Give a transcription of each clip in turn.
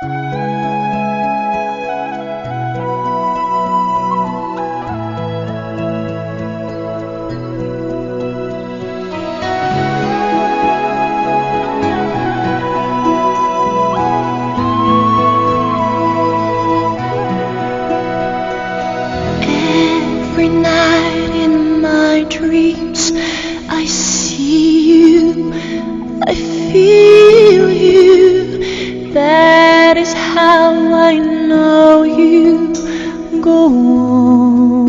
Every night in my dreams I see you, I feel you. That is how I know you. Go on.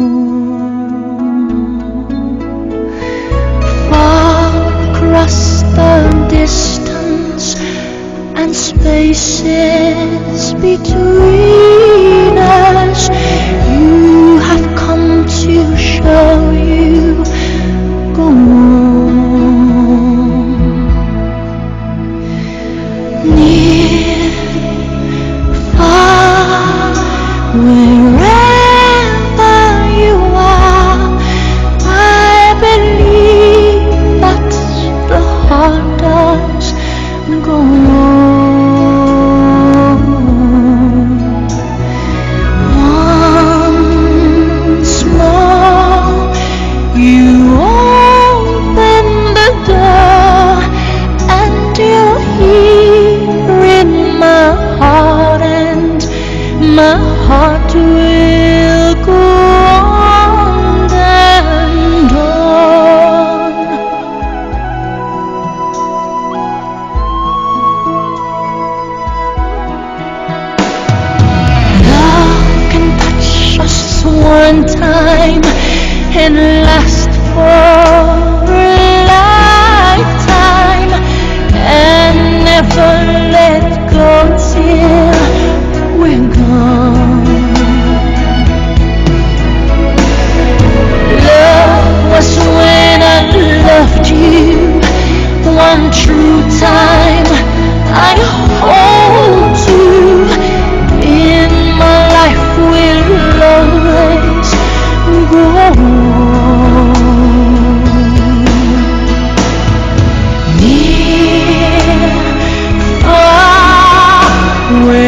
Far across the distance and spaces between us, you have come to show you. Go on. Near, far, wherever you are, I believe that the heart does. Go on. Once more, you open the door, and you're here in my heart, and my heart will go on and on. Love can touch us one time and last for a lifetime, and never let go till we're gone. Love was when I loved you one true time. I'd hold you in my life, will always go on. Near, far, where